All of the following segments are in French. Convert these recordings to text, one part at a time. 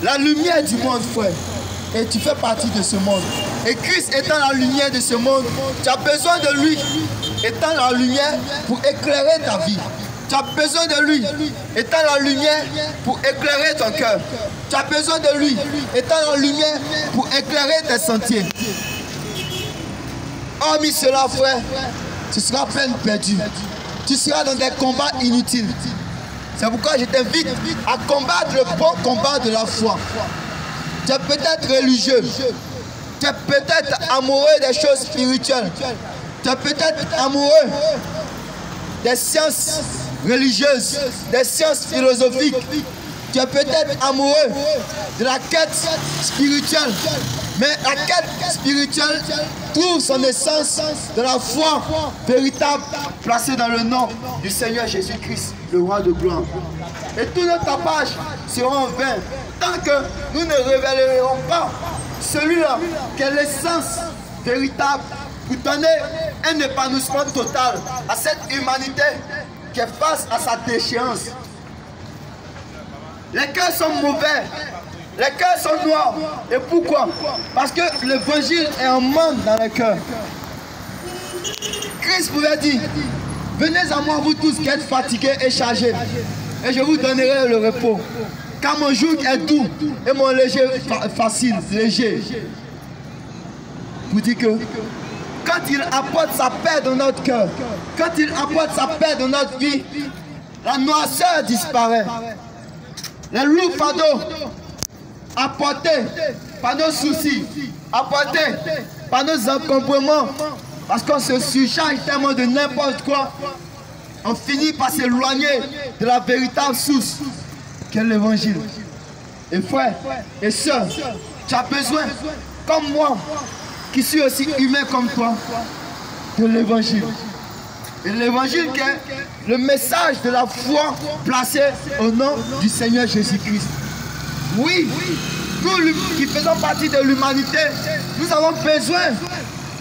la lumière du monde, frère. Et tu fais partie de ce monde. Et Christ étant la lumière de ce monde, tu as besoin de lui étant la lumière pour éclairer ta vie. Tu as besoin de lui étant la lumière pour éclairer ton cœur. Tu as besoin de lui étant la lumière pour éclairer tes sentiers. Hormis cela, frère, tu seras peine perdue. Tu seras dans des combats inutiles. C'est pourquoi je t'invite à combattre le bon combat de la foi. Tu es peut-être religieux. Tu es peut-être amoureux des choses spirituelles. Tu es peut-être amoureux des sciences religieuses, des sciences philosophiques. Tu es peut-être amoureux de la quête spirituelle. Mais la quête spirituelle trouve son essence de la foi véritable placée dans le nom du Seigneur Jésus-Christ, le roi de gloire. Et tous nos tapages seront en vain tant que nous ne révélerons pas celui-là qui est l'essence véritable pour donner un épanouissement total à cette humanité qui est face à sa déchéance. Les cœurs sont mauvais, les cœurs sont noirs. Et pourquoi? Parce que l'évangile est en manque dans les cœurs. Christ pouvait dire, venez à moi vous tous qui êtes fatigués et chargés, et je vous donnerai le repos. Car mon joug est doux et mon léger facile, léger. Vous dites que quand il apporte sa paix dans notre cœur, quand il apporte sa paix dans notre vie, la noirceur disparaît. Les lourds fardeaux apportés par nos soucis, apportés par nos encombrements, parce qu'on se surcharge tellement de n'importe quoi, on finit par s'éloigner de la véritable source qu'est l'évangile. Et frère et sœur, tu as besoin, comme moi, qui suis aussi humain comme toi, de l'évangile. Et l'évangile qui est le message de la foi placé au nom du Seigneur Jésus-Christ. Oui, nous qui faisons partie de l'humanité, nous avons besoin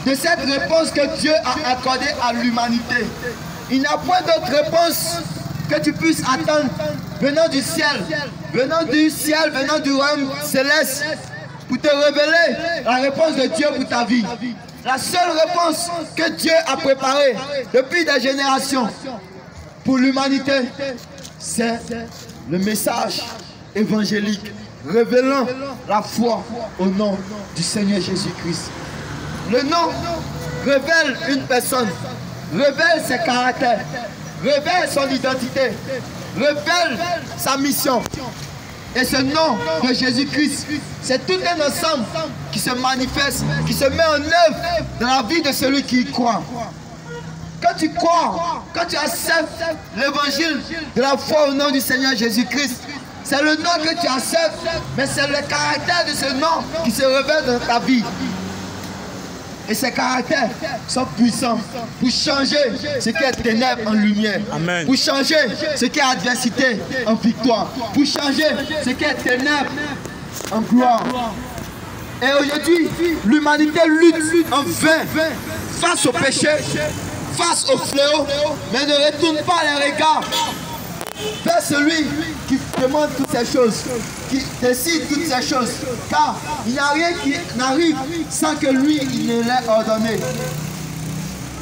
de cette réponse que Dieu a accordée à l'humanité. Il n'y a point d'autre réponse que tu puisses attendre venant du ciel, venant du royaume céleste, pour te révéler la réponse de Dieu pour ta vie. La seule réponse que Dieu a préparée depuis des générations pour l'humanité, c'est le message évangélique révélant la foi au nom du Seigneur Jésus-Christ. Le nom révèle une personne, révèle ses caractères, révèle son identité, révèle sa mission. Et ce nom de Jésus-Christ, c'est tout un ensemble qui se manifeste, qui se met en œuvre dans la vie de celui qui y croit. Quand tu crois, quand tu acceptes l'évangile de la foi au nom du Seigneur Jésus-Christ, c'est le nom que tu acceptes, mais c'est le caractère de ce nom qui se révèle dans ta vie. Et ces caractères sont puissants pour changer ce qui est ténèbres en lumière. Amen. Pour changer ce qui est adversité en victoire. Pour changer ce qui est ténèbres en gloire. Et aujourd'hui, l'humanité lutte en vain face au péché, face au fléau, mais ne retourne pas les regards vers celui qui demande toutes ces choses, qui décide toutes ces choses, car il n'y a rien qui n'arrive sans que lui il ne l'ait ordonné.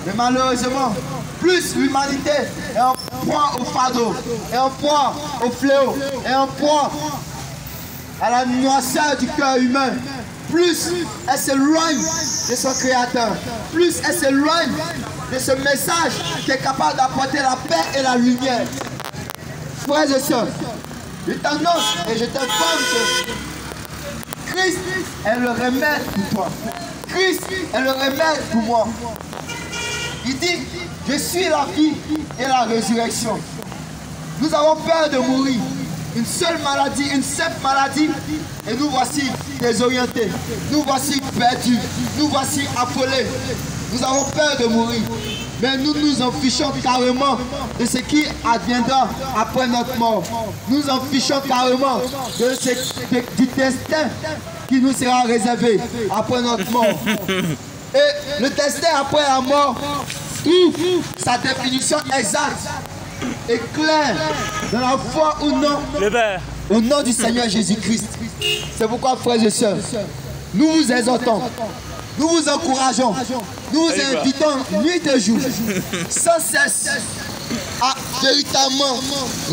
Mais malheureusement, plus l'humanité est en proie au fardeau, est en proie au fléau, est en proie à la noirceur du cœur humain, plus elle s'éloigne de son Créateur, plus elle s'éloigne de ce message qui est capable d'apporter la paix et la lumière. Frères et sœurs, je t'annonce et je t'informe que Christ est le remède pour toi. Christ est le remède pour moi. Il dit, je suis la vie et la résurrection. Nous avons peur de mourir. Une seule maladie, une simple maladie, et nous voici désorientés. Nous voici perdus. Nous voici affolés. Nous avons peur de mourir. Mais nous nous en fichons carrément de ce qui adviendra après notre mort. Nous en fichons carrément du destin qui nous sera réservé après notre mort. Et le destin après la mort trouve sa définition exacte et claire dans la foi ou non Au nom du Seigneur Jésus-Christ. C'est pourquoi, frères et sœurs, nous vous exhortons, nous vous encourageons, nous vous invitons nuit et jour, sans cesse, à véritablement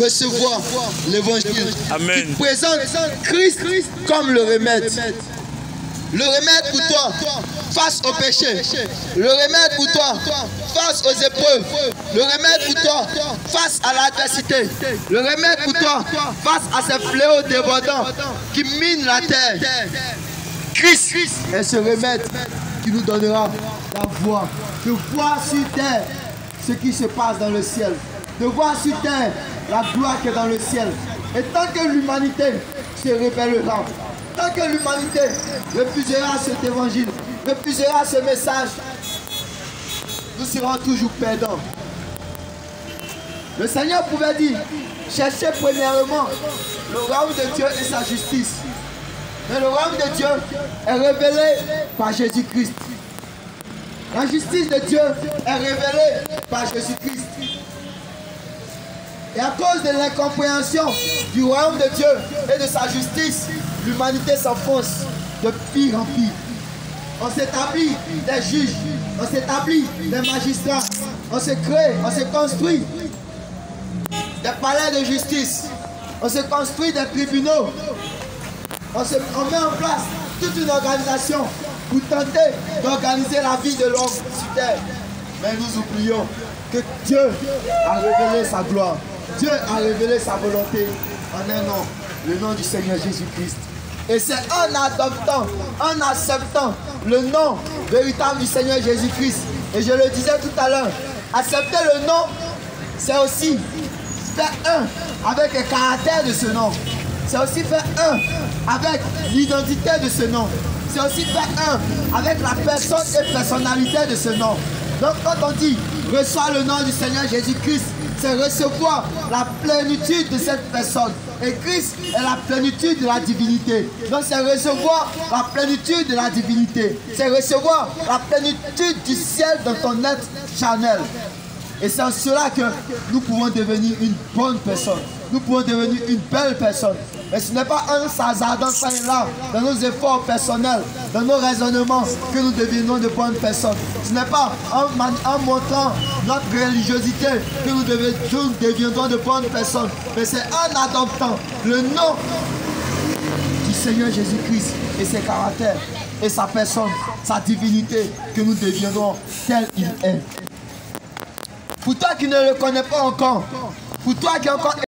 recevoir l'évangile qui présente Christ comme le remède. Le remède pour toi face au péché. Le remède pour toi face aux épreuves. Le remède pour toi face à l'adversité. Le remède pour toi face à ces fléaux débordants qui minent la terre. Christ est ce remède qui nous donnera la voie de voir sur terre ce qui se passe dans le ciel, de voir sur terre la gloire qui est dans le ciel. Et tant que l'humanité se rébellera, tant que l'humanité refusera cet évangile, refusera ce message, nous serons toujours perdants. Le Seigneur pouvait dire, cherchez premièrement le royaume de Dieu et sa justice. Mais le royaume de Dieu est révélé par Jésus-Christ. La justice de Dieu est révélée par Jésus-Christ. Et à cause de l'incompréhension du royaume de Dieu et de sa justice, l'humanité s'enfonce de pire en pire. On s'établit des juges, on s'établit des magistrats, on se crée, on se construit des palais de justice, on se construit des tribunaux, on met en place toute une organisation pour tenter d'organiser la vie de l'homme sur terre. Mais nous oublions que Dieu a révélé sa gloire. Dieu a révélé sa volonté en un nom, le nom du Seigneur Jésus-Christ. Et c'est en adoptant, en acceptant le nom véritable du Seigneur Jésus-Christ. Et je le disais tout à l'heure, accepter le nom, c'est aussi faire un avec le caractère de ce nom. C'est aussi faire un avec l'identité de ce nom. C'est aussi faire un avec la personne et personnalité de ce nom. Donc quand on dit reçois le nom du Seigneur Jésus-Christ, c'est recevoir la plénitude de cette personne. Et Christ est la plénitude de la divinité. Donc c'est recevoir la plénitude de la divinité. C'est recevoir la plénitude du ciel dans ton être charnel. Et c'est en cela que nous pouvons devenir une bonne personne. Nous pouvons devenir une belle personne. Mais ce n'est pas en hasardant ça et là, dans nos efforts personnels, dans nos raisonnements, que nous devenons de bonnes personnes. Ce n'est pas en montrant notre religiosité que nous deviendrons de bonnes personnes. Mais c'est en adoptant le nom du Seigneur Jésus-Christ et ses caractères, et sa personne, sa divinité, que nous deviendrons tel qu'il est. Pour toi qui ne le connais pas encore, pour toi qui est encore